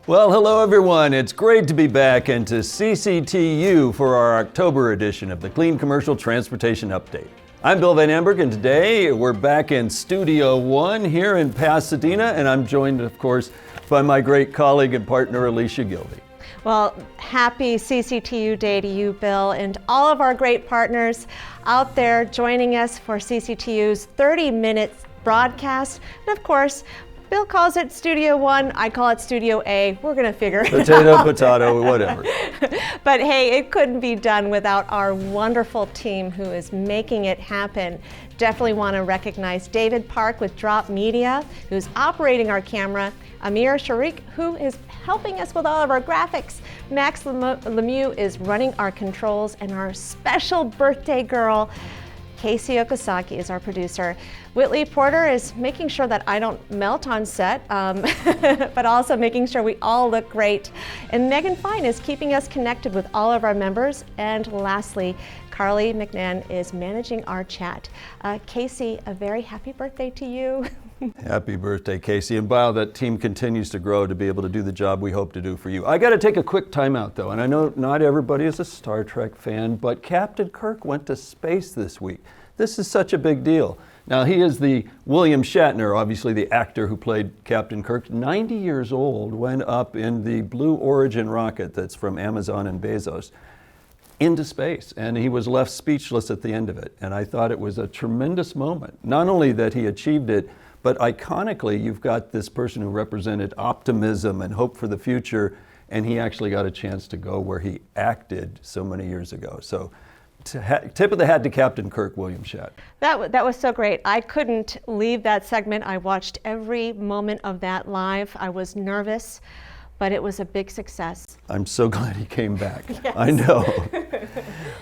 Well, hello everyone. It's great to be back and to CCTU for our October edition of the Clean Commercial Transportation Update. I'm Bill Van Amburg, and today we're back in Studio One here in Pasadena, and I'm joined, of course, by my great colleague and partner, Alycia Gilde. Well, happy CCTU Day to you, Bill, and all of our great partners out there joining us for CCTU's 30-minute broadcast. And of course, Bill calls it Studio One, I call it Studio A. We're gonna figure it out. Potato, whatever. But hey, it couldn't be done without our wonderful team who is making it happen. Definitely want to recognize David Park with Drop Media, who's operating our camera, Amir Sharik, who is helping us with all of our graphics, Max Lemieux is running our controls, and our special birthday girl, Casey Okazaki, is our producer. Whitley Porter is making sure that I don't melt on set, but also making sure we all look great. And Megan Fine is keeping us connected with all of our members. And lastly, Carly McNann is managing our chat. Casey, a very happy birthday to you. Happy birthday, Casey. And wow, that team continues to grow to be able to do the job we hope to do for you. I got to take a quick timeout though, and I know not everybody is a Star Trek fan, but Captain Kirk went to space this week. This is such a big deal. Now, he is the William Shatner, obviously the actor who played Captain Kirk, 90 years old, went up in the Blue Origin rocket that's from Amazon and Bezos into space, and he was left speechless at the end of it. And I thought it was a tremendous moment. Not only that he achieved it, but iconically, you've got this person who represented optimism and hope for the future, and he actually got a chance to go where he acted so many years ago. So, tip of the hat to Captain Kirk, William Shatner. That was so great. I couldn't leave that segment. I watched every moment of that live. I was nervous, but it was a big success. I'm so glad he came back. Yes. I know.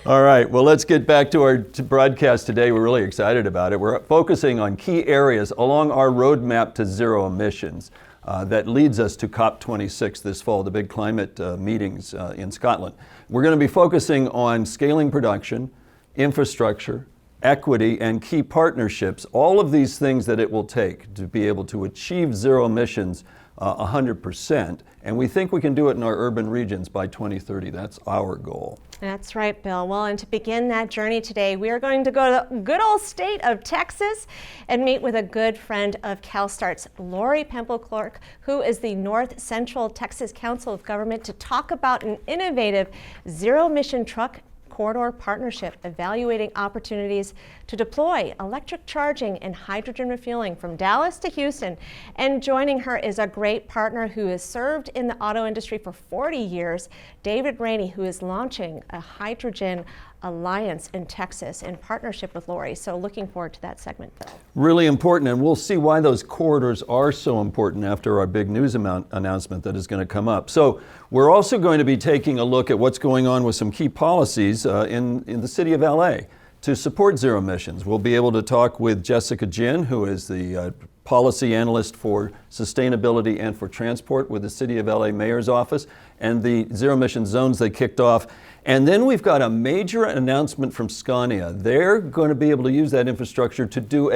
All right, well, let's get back to our broadcast today. We're really excited about it. We're focusing on key areas along our roadmap to zero emissions that leads us to COP26 this fall, the big climate meetings in Scotland. We're going to be focusing on scaling production, infrastructure, equity, and key partnerships, all of these things that it will take to be able to achieve zero emissions 100%. And we think we can do it in our urban regions by 2030. That's our goal. That's right, Bill. Well, and to begin that journey today, we are going to go to the good old state of Texas and meet with a good friend of CalSTART's, Lori Pemple-Clark, who is the North Central Texas Council of Government, to talk about an innovative zero-emission truck corridor partnership evaluating opportunities to deploy electric charging and hydrogen refueling from Dallas to Houston. And joining her is a great partner who has served in the auto industry for 40 years, David Raney, who is launching a hydrogen alliance in Texas in partnership with Lori. So looking forward to that segment, Bill. Really important, and we'll see why those corridors are so important after our big news announcement that is going to come up. So we're also going to be taking a look at what's going on with some key policies in the city of LA to support zero emissions. We'll be able to talk with Jessica Jinn, who is the policy analyst for sustainability and for transport with the City of LA Mayor's Office and the zero emission zones they kicked off. And then we've got a major announcement from Scania. They're going to be able to use that infrastructure to do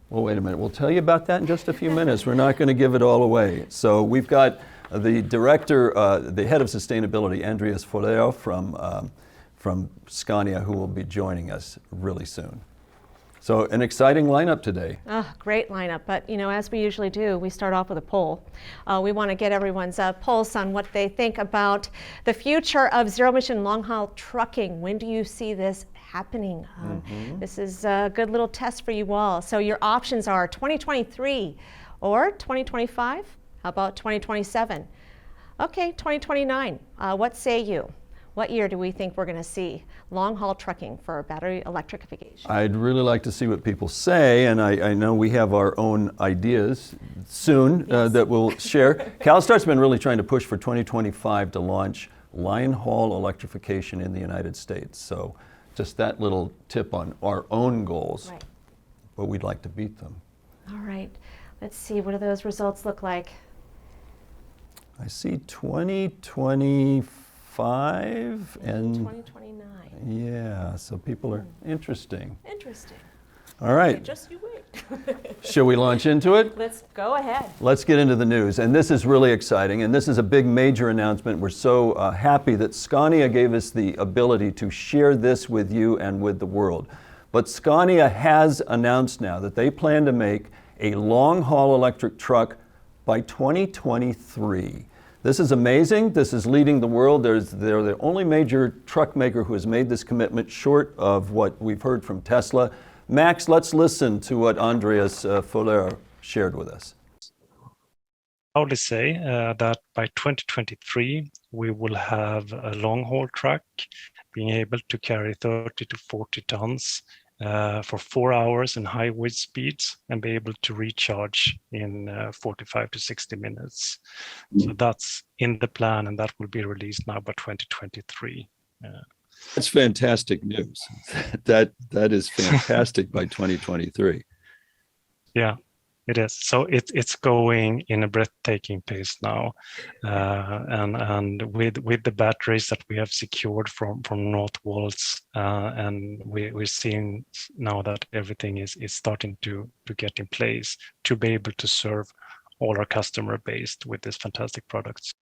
well, wait a minute, we'll tell you about that in just a few minutes. We're not going to give it all away. So we've got the director, the head of sustainability, Andreas Foller from Scania, who will be joining us really soon. So an exciting lineup today. Oh, great lineup. But, you know, as we usually do, we start off with a poll. We want to get everyone's pulse on what they think about the future of zero-emission long-haul trucking. When do you see this happening? This is a good little test for you all. So your options are 2023 or 2025. How about 2027? Okay, 2029. What say you? What year do we think we're going to see long-haul trucking for battery electrification? I'd really like to see what people say, and I know we have our own ideas soon that we'll share. CalSTART's been really trying to push for 2025 to launch line haul electrification in the United States. So just that little tip on our own goals, Right. but we'd like to beat them. All right, let's see, what do those results look like? I see 2025 and 2029. yeah, so people are interesting. Interesting. All right. Just you wait. Shall we launch into it? Let's go ahead. Let's get into the news. And this is really exciting. And this is a big major announcement. We're so happy that Scania gave us the ability to share this with you and with the world. But Scania has announced now that they plan to make a long-haul electric truck by 2023. This is amazing. This is leading the world. They're the only major truck maker who has made this commitment, short of what we've heard from Tesla. Max, let's listen to what Andreas Foller shared with us. I would say that by 2023, we will have a long-haul truck being able to carry 30 to 40 tons for 4 hours in high wind speeds and be able to recharge in 45 to 60 minutes. So that's in the plan, and that will be released now by 2023. That's fantastic news. That is fantastic by 2023. Yeah, it is. So it's going in a breathtaking pace now, and with the batteries that we have secured from Northvolt's, and we're seeing now that everything is starting to get in place to be able to serve all our customer base with these fantastic products.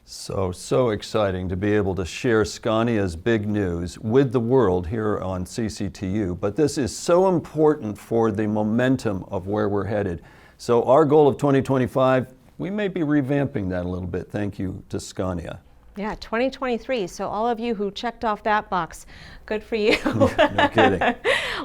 So exciting to be able to share Scania's big news with the world here on CCTU. But this is so important for the momentum of where we're headed. So our goal of 2025, we may be revamping that a little bit. Thank you to Scania. Yeah, 2023. So all of you who checked off that box, good for you. No kidding.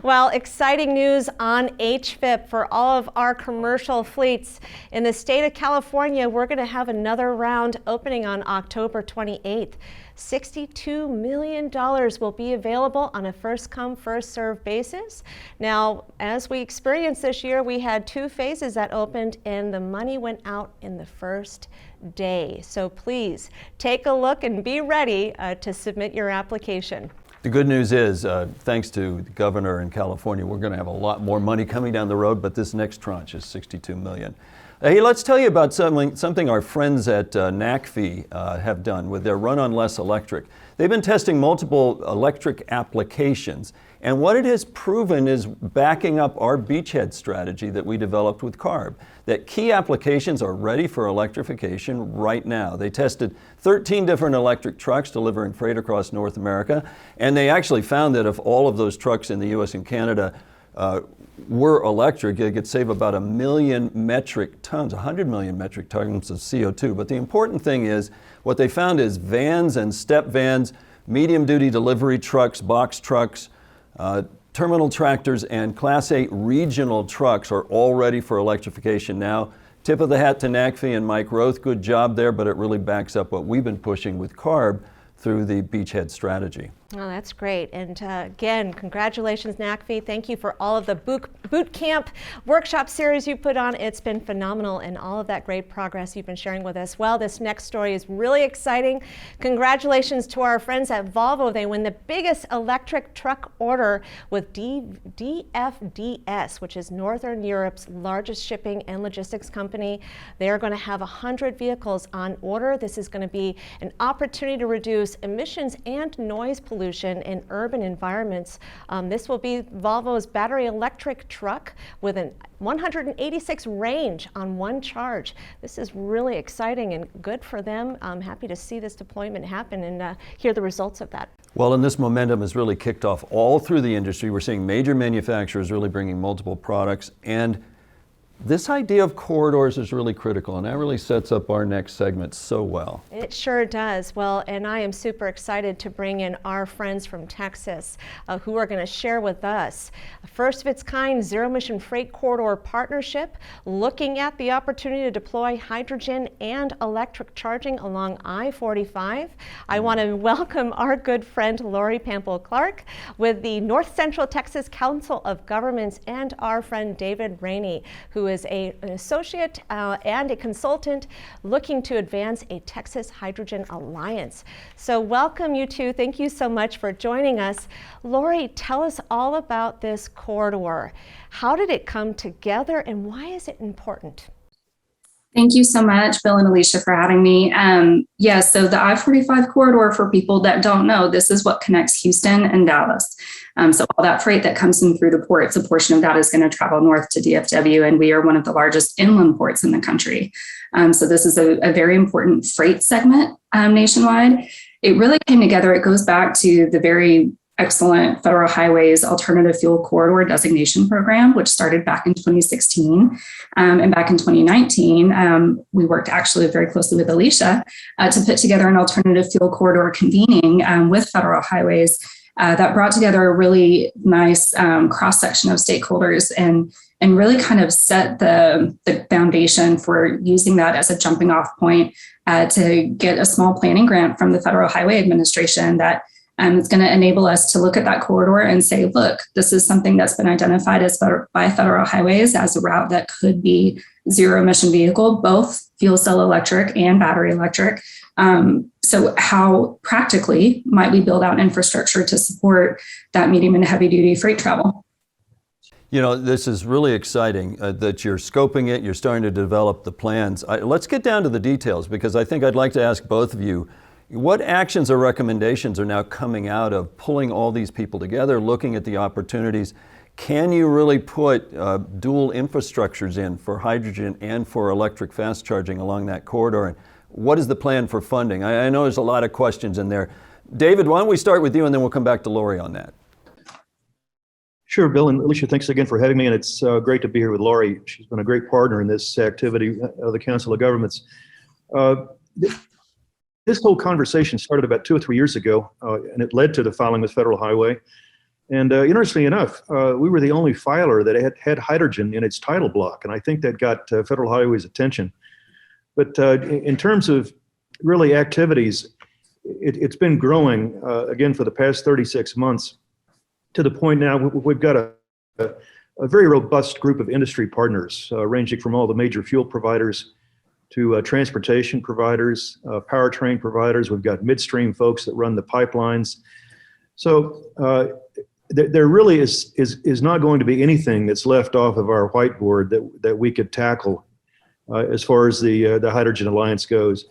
Well, exciting news on HVIP for all of our commercial fleets. In the state of California, we're going to have another round opening on October 28th. $62 million will be available on a first-come, first-served basis. Now, as we experienced this year, we had 2 phases that opened, and the money went out in the first day. So please take a look and be ready to submit your application. The good news is, thanks to the governor in California, we're going to have a lot more money coming down the road, but this next tranche is $62 million. Hey, let's tell you about something our friends at NACFE have done with their Run on Less Electric. They've been testing multiple electric applications, and what it has proven is backing up our beachhead strategy that we developed with CARB, that key applications are ready for electrification right now. They tested 13 different electric trucks delivering freight across North America, and they actually found that if all of those trucks in the US and Canada were electric, it could save about 1 million metric tons, 100 million metric tons of CO2. But the important thing is, what they found is vans and step vans, medium-duty delivery trucks, box trucks, terminal tractors, and Class 8 regional trucks are all ready for electrification now. Tip of the hat to NACFE and Mike Roth, good job there, but it really backs up what we've been pushing with CARB through the beachhead strategy. Oh, that's great. And again, congratulations, NACFE. Thank you for all of the boot camp workshop series you put on. It's been phenomenal, and all of that great progress you've been sharing with us. Well, this next story is really exciting. Congratulations to our friends at Volvo. They win the biggest electric truck order with DFDS, which is Northern Europe's largest shipping and logistics company. They are going to have 100 vehicles on order. This is going to be an opportunity to reduce emissions and noise pollution in urban environments. This will be Volvo's battery electric truck with a 186 range on one charge. This is really exciting and good for them. I'm happy to see this deployment happen and hear the results of that. Well, and this momentum has really kicked off all through the industry. We're seeing major manufacturers really bringing multiple products, and this idea of corridors is really critical, and that really sets up our next segment so well. It sure does. Well, and I am super excited to bring in our friends from Texas who are going to share with us a first of its kind zero-emission freight corridor partnership, looking at the opportunity to deploy hydrogen and electric charging along I-45. I want to welcome our good friend Lori Pample-Clark with the North Central Texas Council of Governments, and our friend David Raney, who is an associate and a consultant looking to advance a Texas Hydrogen Alliance. So welcome, you two. Thank you so much for joining us. Lori, tell us all about this corridor. How did it come together, and why is it important? Thank you so much, Bill and Alycia, for having me. So the I-45 corridor, for people that don't know, this is what connects Houston and Dallas. So all that freight that comes in through the ports, a portion of that is going to travel north to DFW, and we are one of the largest inland ports in the country. So this is a very important freight segment nationwide. It really came together. It goes back to the very excellent Federal Highways Alternative Fuel Corridor Designation Program, which started back in 2016. And back in 2019, we worked actually very closely with Alycia to put together an alternative fuel corridor convening with Federal Highways that brought together a really nice cross-section of stakeholders and really kind of set the foundation for using that as a jumping off point to get a small planning grant from the Federal Highway Administration that it's going to enable us to look at that corridor and say, look, this is something that's been identified by Federal Highways as a route that could be zero emission vehicle, both fuel cell electric and battery electric. So how practically might we build out infrastructure to support that medium and heavy duty freight travel? You know, this is really exciting that you're scoping it, you're starting to develop the plans. Let's get down to the details, because I think I'd like to ask both of you, what actions or recommendations are now coming out of pulling all these people together, looking at the opportunities? Can you really put dual infrastructures in for hydrogen and for electric fast charging along that corridor? And what is the plan for funding? I know there's a lot of questions in there. David, why don't we start with you and then we'll come back to Lori on that. Sure, Bill and Alycia, thanks again for having me, and it's great to be here with Lori. She's been a great partner in this activity of the Council of Governments. This whole conversation started about 2 or 3 years ago, and it led to the filing with Federal Highway. And interestingly enough, we were the only filer that had hydrogen in its title block, and I think that got Federal Highway's attention. But in terms of really activities, it's been growing, again, for the past 36 months, to the point now we've got a very robust group of industry partners, ranging from all the major fuel providers to transportation providers, powertrain providers. We've got midstream folks that run the pipelines. So there really is not going to be anything that's left off of our whiteboard that we could tackle as far as the Hydrogen Alliance goes.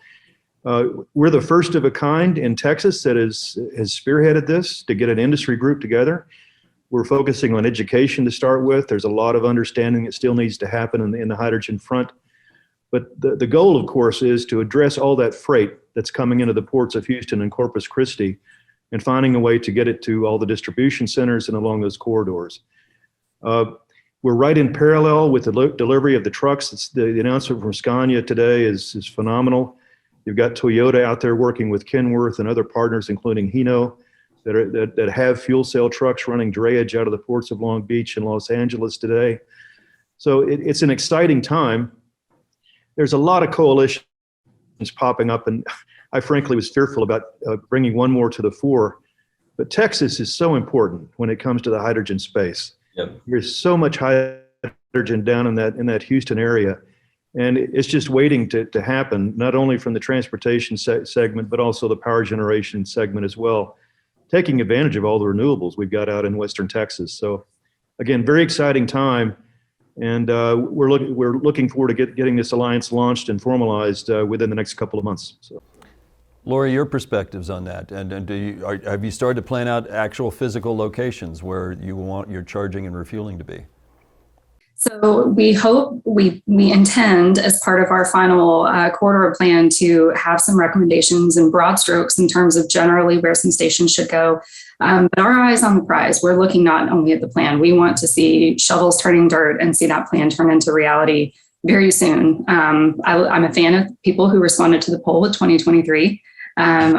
We're the first of a kind in Texas that has spearheaded this to get an industry group together. We're focusing on education to start with. There's a lot of understanding that still needs to happen in the hydrogen front. But the goal, of course, is to address all that freight that's coming into the ports of Houston and Corpus Christi and finding a way to get it to all the distribution centers and along those corridors. We're right in parallel with the delivery of the trucks. The announcement from Scania today is phenomenal. You've got Toyota out there working with Kenworth and other partners, including Hino, that have fuel cell trucks running drayage out of the ports of Long Beach and Los Angeles today. So it's an exciting time. There's a lot of coalitions popping up, and I frankly was fearful about bringing one more to the fore. But Texas is so important when it comes to the hydrogen space. Yep. There's so much hydrogen down in that Houston area, and it's just waiting to happen, not only from the transportation segment, but also the power generation segment as well, taking advantage of all the renewables we've got out in Western Texas. So again, very exciting time. And we're looking forward to getting this alliance launched and formalized within the next couple of months. So. Lori, your perspectives on that, and have you started to plan out actual physical locations where you want your charging and refueling to be? So we intend, as part of our final corridor plan, to have some recommendations in broad strokes in terms of generally where some stations should go. But our eyes on the prize. We're looking not only at the plan. We want to see shovels turning dirt and see that plan turn into reality very soon. I'm a fan of people who responded to the poll with 2023. To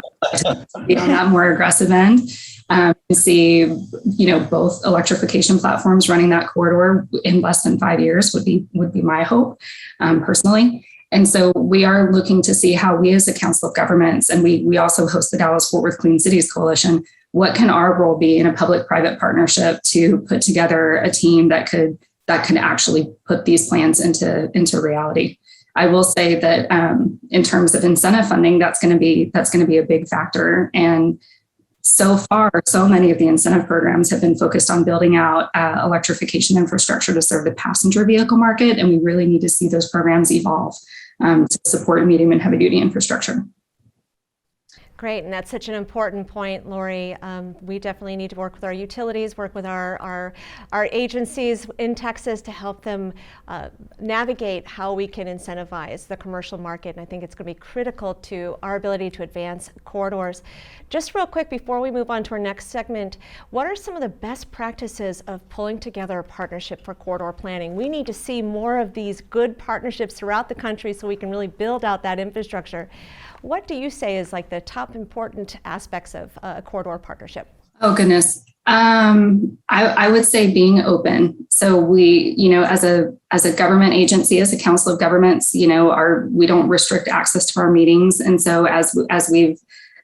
be on that more aggressive end. To see, both electrification platforms running that corridor in less than 5 years would be my hope, personally. And so we are looking to see how we, as a Council of Governments, and we also host the Dallas-Fort Worth Clean Cities Coalition, what can our role be in a public-private partnership to put together a team that could actually put these plans into reality. I will say that in terms of incentive funding, that's going to be a big factor. And so far, so many of the incentive programs have been focused on building out electrification infrastructure to serve the passenger vehicle market, and we really need to see those programs evolve to support medium and heavy duty infrastructure. Great, and that's such an important point, Lori. We definitely need to work with our utilities, work with our agencies in Texas to help them navigate how we can incentivize the commercial market. And I think it's going to be critical to our ability to advance corridors. Just real quick before we move on to our next segment, what are some of the best practices of pulling together a partnership for corridor planning? We need to see more of these good partnerships throughout the country so we can really build out that infrastructure. What do you say is like the top important aspects of a corridor partnership? Oh, goodness. I would say being open. So we, as a government agency, as a council of governments, we don't restrict access to our meetings. And so as we've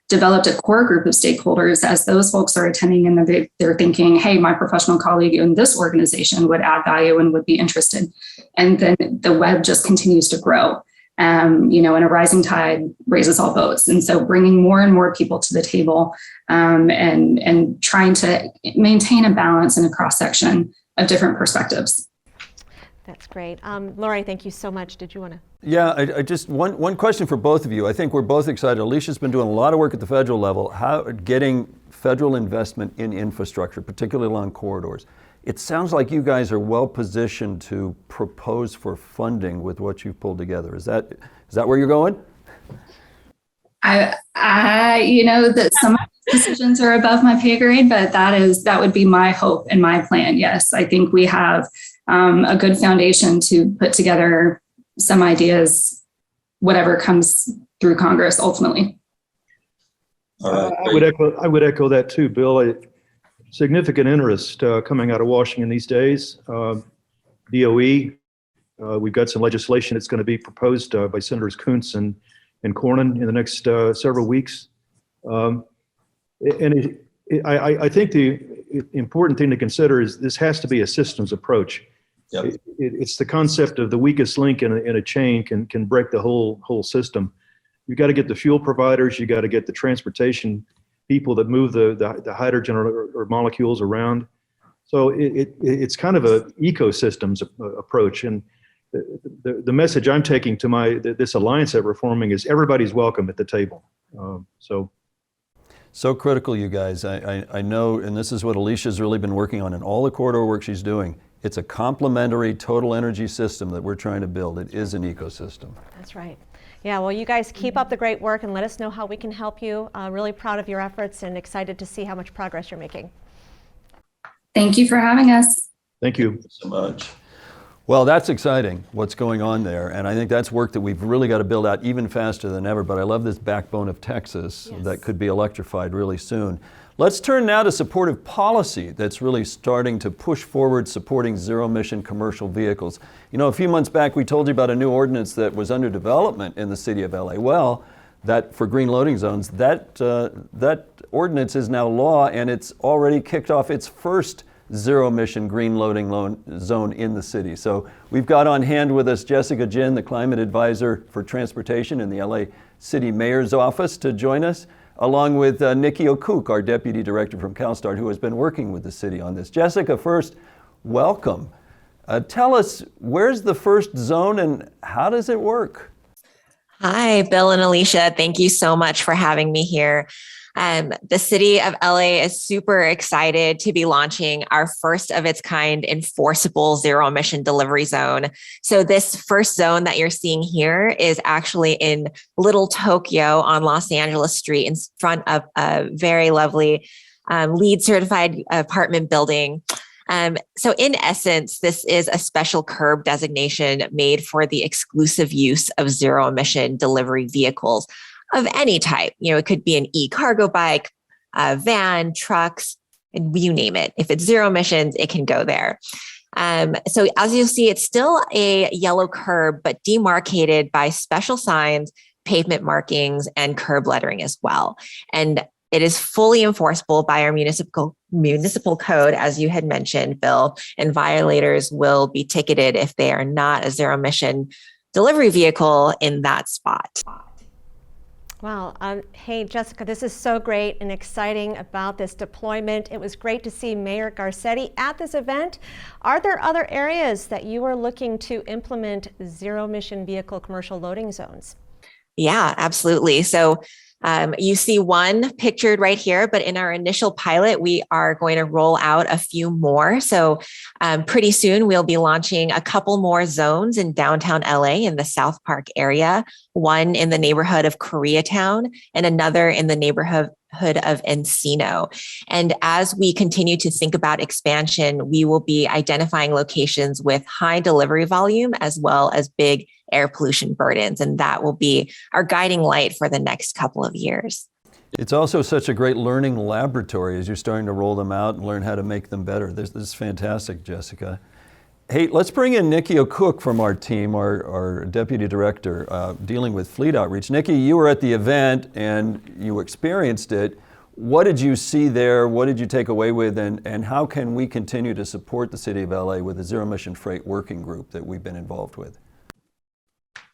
developed a core group of stakeholders, as those folks are attending and they're thinking, hey, my professional colleague in this organization would add value and would be interested. And then the web just continues to grow. And a rising tide raises all boats. And so bringing more and more people to the table and trying to maintain a balance and a cross-section of different perspectives. That's great. Lori, thank you so much. Did you want to? Yeah, I just one question for both of you. I think we're both excited. Alycia's been doing a lot of work at the federal level, getting federal investment in infrastructure, particularly along corridors. It sounds like you guys are well positioned to propose for funding with what you've pulled together. Is that where you're going? That some of the decisions are above my pay grade, but that would be my hope and my plan. Yes, I think we have a good foundation to put together some ideas, whatever comes through Congress ultimately. I would echo that too, Bill. Significant interest coming out of Washington these days. DOE, we've got some legislation that's going to be proposed by Senators Kuntz and Cornyn in the next several weeks. I think the important thing to consider is this has to be a systems approach. Yep. It's the concept of the weakest link in a chain can break the whole system. You've got to get the fuel providers, you got to get the transportation people that move the hydrogen or molecules around. So it's kind of a ecosystems approach. And the message I'm taking to this alliance that we're forming is everybody's welcome at the table. So critical, you guys. I know, and this is what Alycia's really been working on in all the corridor work she's doing. It's a complementary total energy system that we're trying to build. It is an ecosystem. That's right. Yeah, well, you guys keep up the great work and let us know how we can help you. Really proud of your efforts and excited to see how much progress you're making. Thank you for having us. Thank you. Thank you so much. Well, that's exciting, what's going on there. And I think that's work that we've really got to build out even faster than ever. But I love this backbone of Texas that could be electrified really soon. Let's turn now to supportive policy that's really starting to push forward supporting zero-emission commercial vehicles. A few months back we told you about a new ordinance that was under development in the city of LA. Well, that for green loading zones, that ordinance is now law, and it's already kicked off its first zero-emission green loading zone in the city. So we've got on hand with us Jessica Jinn, the climate advisor for transportation in the LA City Mayor's office, to join us, along with Niki Okuk, our deputy director from CALSTART, who has been working with the city on this. Jessica, first, welcome. Tell us, where's the first zone and how does it work? Hi, Bill and Alycia. Thank you so much for having me here. The city of LA is super excited to be launching our first of its kind enforceable zero emission delivery zone. So this first zone that you're seeing here is actually in Little Tokyo on Los Angeles Street in front of a very lovely LEED certified apartment building. So in essence, this is a special curb designation made for the exclusive use of zero emission delivery vehicles of any type. It could be an e-cargo bike, a van, trucks, and you name it. If it's zero emissions, it can go there. So as you'll see, it's still a yellow curb, but demarcated by special signs, pavement markings, and curb lettering as well. And it is fully enforceable by our municipal code, as you had mentioned, Bill, and violators will be ticketed if they are not a zero emission delivery vehicle in that spot. Wow. Hey, Jessica, this is so great and exciting about this deployment. It was great to see Mayor Garcetti at this event. Are there other areas that you are looking to implement zero-emission vehicle commercial loading zones? Yeah, absolutely. So you see one pictured right here, but in our initial pilot, we are going to roll out a few more. So pretty soon we'll be launching a couple more zones in downtown LA in the South Park area, one in the neighborhood of Koreatown and another in the neighborhood of Encino. And as we continue to think about expansion, we will be identifying locations with high delivery volume as well as big air pollution burdens. And that will be our guiding light for the next couple of years. It's also such a great learning laboratory as you're starting to roll them out and learn how to make them better. This is fantastic, Jessica. Hey, let's bring in Niki Okuk from our team, our Deputy Director dealing with fleet outreach. Niki, you were at the event and you experienced it. What did you see there? What did you take away with? And how can we continue to support the City of LA with the Zero Emission Freight Working Group that we've been involved with?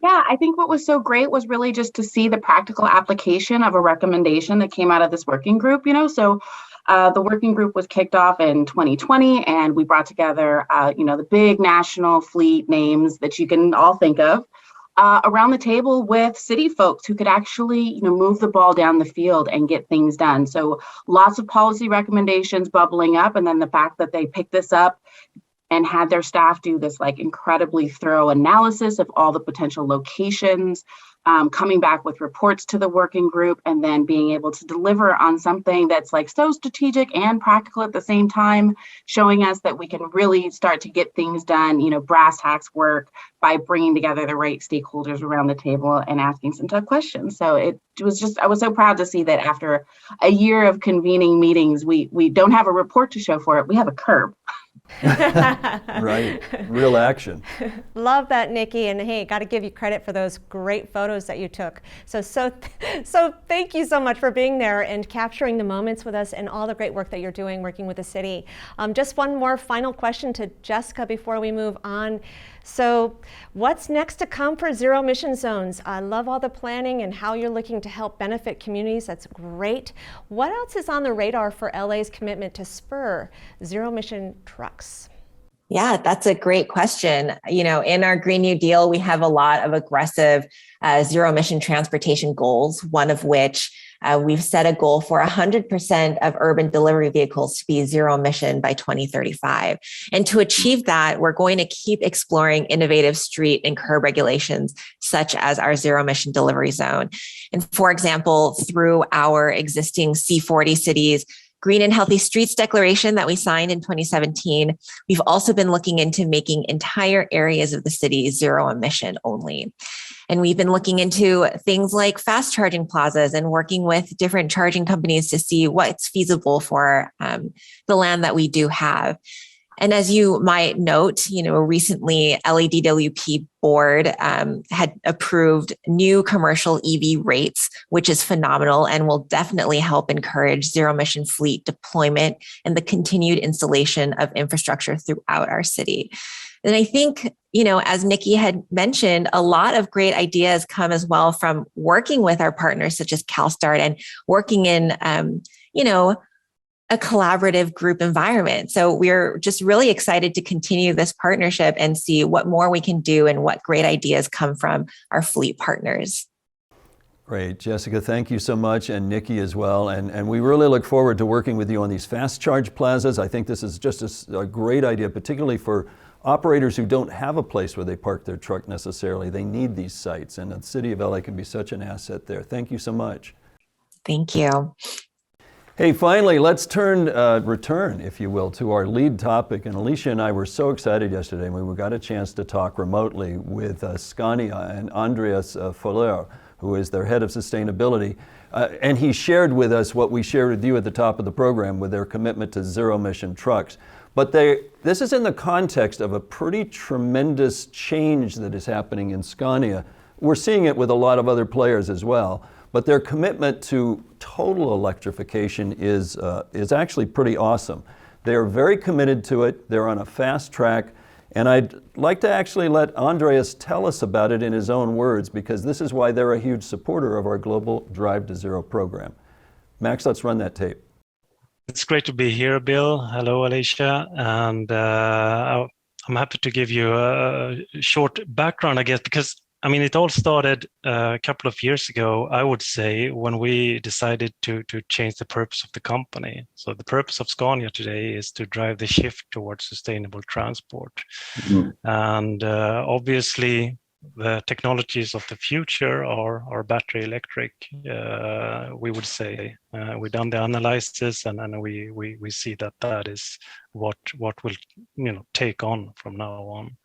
Yeah, I think what was so great was really just to see the practical application of a recommendation that came out of this working group, So the working group was kicked off in 2020, and we brought together, the big national fleet names that you can all think of around the table with city folks who could actually, move the ball down the field and get things done. So lots of policy recommendations bubbling up, and then the fact that they picked this up and had their staff do this incredibly thorough analysis of all the potential locations, coming back with reports to the working group, and then being able to deliver on something that's so strategic and practical at the same time, showing us that we can really start to get things done, brass tacks work by bringing together the right stakeholders around the table and asking some tough questions. So it was I was so proud to see that after a year of convening meetings, we don't have a report to show for it, we have a curve. Right, real action. Love that, Niki, and hey, got to give you credit for those great photos that you took. So thank you so much for being there and capturing the moments with us and all the great work that you're doing working with the city. Just one more final question to Jessica before we move on. So what's next to come for zero emission zones? I love all the planning and how you're looking to help benefit communities. That's great. What else is on the radar for LA's commitment to spur zero emission trucks? Yeah, that's a great question. In our Green New Deal, we have a lot of aggressive zero emission transportation goals, one of which we've set a goal for 100% of urban delivery vehicles to be zero emission by 2035. And to achieve that, we're going to keep exploring innovative street and curb regulations, such as our zero emission delivery zone. And for example, through our existing C40 cities, Green and Healthy Streets Declaration that we signed in 2017, we've also been looking into making entire areas of the city zero emission only. And we've been looking into things like fast charging plazas and working with different charging companies to see what's feasible for the land that we do have. And as you might note, recently LADWP board had approved new commercial EV rates, which is phenomenal and will definitely help encourage zero emission fleet deployment and the continued installation of infrastructure throughout our city. And I think, as Niki had mentioned, a lot of great ideas come as well from working with our partners such as CALSTART and working in, a collaborative group environment. So we're just really excited to continue this partnership and see what more we can do and what great ideas come from our fleet partners. Great, Jessica, thank you so much, and Niki as well. And we really look forward to working with you on these fast charge plazas. I think this is just a great idea, particularly for operators who don't have a place where they park their truck necessarily. They need these sites, and the City of LA can be such an asset there. Thank you so much. Thank you. Hey, finally, let's return, if you will, to our lead topic. And Alycia and I were so excited yesterday when we got a chance to talk remotely with Scania and Andreas Foller, who is their head of sustainability. And he shared with us what we shared with you at the top of the program with their commitment to zero emission trucks. But this is in the context of a pretty tremendous change that is happening in Scania. We're seeing it with a lot of other players as well. But their commitment to total electrification is actually pretty awesome. They are very committed to it. They're on a fast track. And I'd like to actually let Andreas tell us about it in his own words, because this is why they're a huge supporter of our global Drive to Zero program. Max, let's run that tape. It's great to be here, Bill. Hello, Alycia. And I'm happy to give you a short background, I guess, because it all started a couple of years ago, I would say, when we decided to change the purpose of the company. So the purpose of Scania today is to drive the shift towards sustainable transport. Mm-hmm. And obviously, the technologies of the future are battery electric. We would say we've done the analysis, and we see that is what will take on from now on.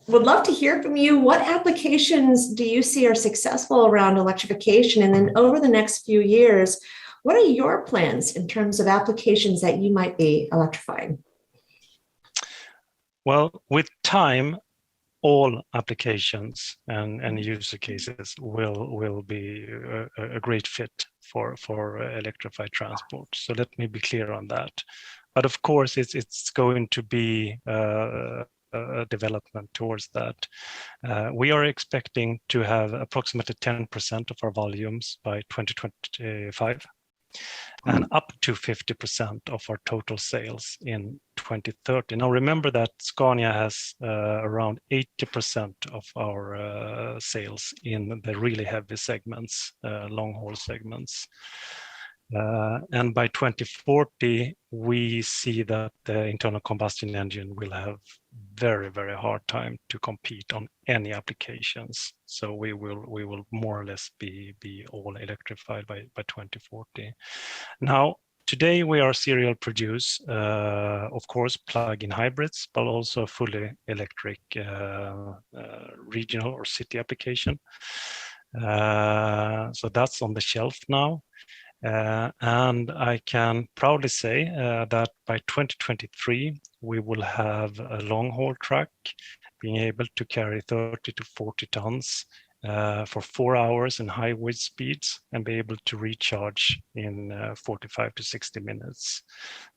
Would love to hear from you. What applications do you see are successful around electrification? And then over the next few years, what are your plans in terms of applications that you might be electrifying? Well, with time, all applications and user cases will be a great fit for electrified transport. So let me be clear on that. But of course, it's going to be development towards that. We are expecting to have approximately 10% of our volumes by 2025 and up to 50% of our total sales in 2030. Now remember that Scania has around 80% of our sales in the really heavy segments, long haul segments. And by 2040, we see that the internal combustion engine will have very, very hard time to compete on any applications. So we will more or less be all electrified by 2040. Now, today we are serial produce, of course, plug-in hybrids, but also fully electric regional or city application. So that's on the shelf now. And I can proudly say that by 2023, we will have a long-haul truck being able to carry 30 to 40 tons for 4 hours in high wind speeds and be able to recharge in 45 to 60 minutes.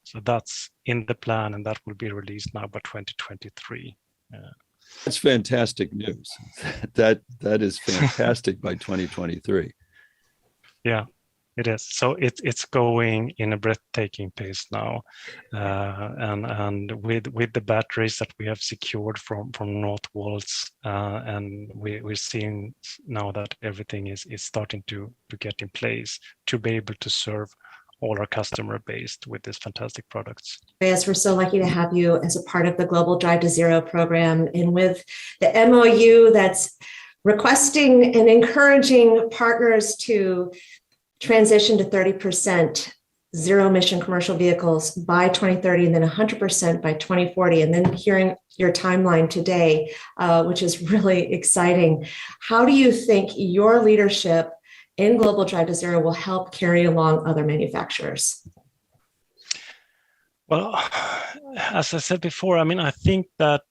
So that's in the plan, and that will be released now by 2023. That's fantastic news. That is fantastic by 2023. Yeah. It is. So it's going in a breathtaking pace now, and with the batteries that we have secured from Northvolt's, and we're seeing now that everything is starting to get in place to be able to serve all our customer base with these fantastic products. Yes, we're so lucky to have you as a part of the Global Drive to Zero program, and with the MOU that's requesting and encouraging partners to transition to 30% zero-emission commercial vehicles by 2030, and then 100% by 2040. And then hearing your timeline today, which is really exciting. How do you think your leadership in Global Drive to Zero will help carry along other manufacturers? Well, as I said before, I think that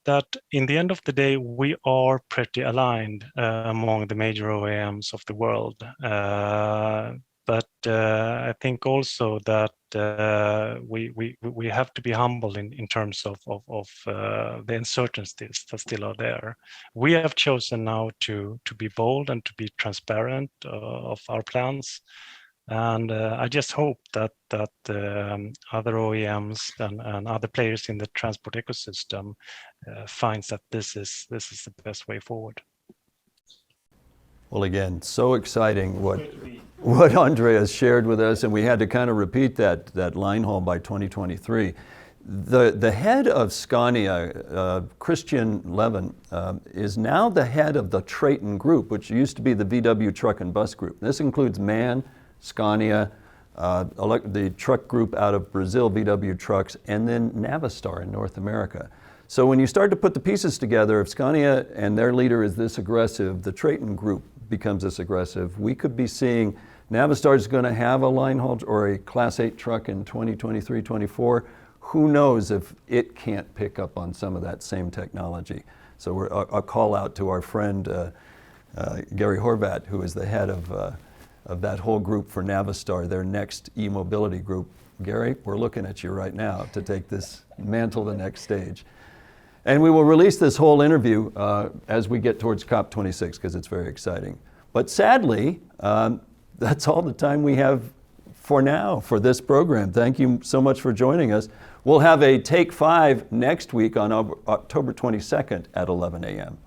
in the end of the day, we are pretty aligned among the major OEMs of the world. But I think also that we have to be humble in terms of the uncertainties that still are there. We have chosen now to be bold and to be transparent of our plans. And I just hope that other OEMs and other players in the transport ecosystem finds that this is the best way forward. Well, again, so exciting what Andreas shared with us, and we had to kind of repeat that line haul by 2023. The head of Scania, Christian Levin, is now the head of the Traton Group, which used to be the VW Truck and Bus Group. This includes MAN, Scania, the truck group out of Brazil, VW Trucks, and then Navistar in North America. So when you start to put the pieces together, if Scania and their leader is this aggressive, the Traton Group becomes this aggressive, we could be seeing Navistar is going to have a line haul or a Class 8 truck in 2023, 24. Who knows if it can't pick up on some of that same technology. So a call out to our friend Gary Horvat, who is the head of that whole group for Navistar, their next e-mobility group. Gary, we're looking at you right now to take this mantle to the next stage. And we will release this whole interview as we get towards COP26 because it's very exciting. But sadly, that's all the time we have for now for this program. Thank you so much for joining us. We'll have a Take 5 next week on October 22nd at 11 a.m.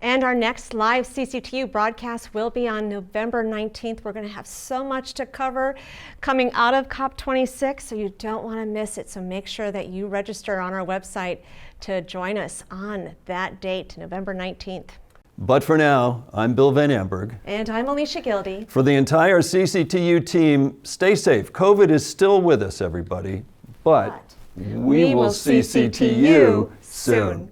And our next live CCTU broadcast will be on November 19th. We're going to have so much to cover coming out of COP26, so you don't want to miss it. So make sure that you register on our website to join us on that date, November 19th. But for now, I'm Bill Van Amburg. And I'm Alycia Gilde. For the entire CCTU team, stay safe. COVID is still with us, everybody, but we will CCTU soon.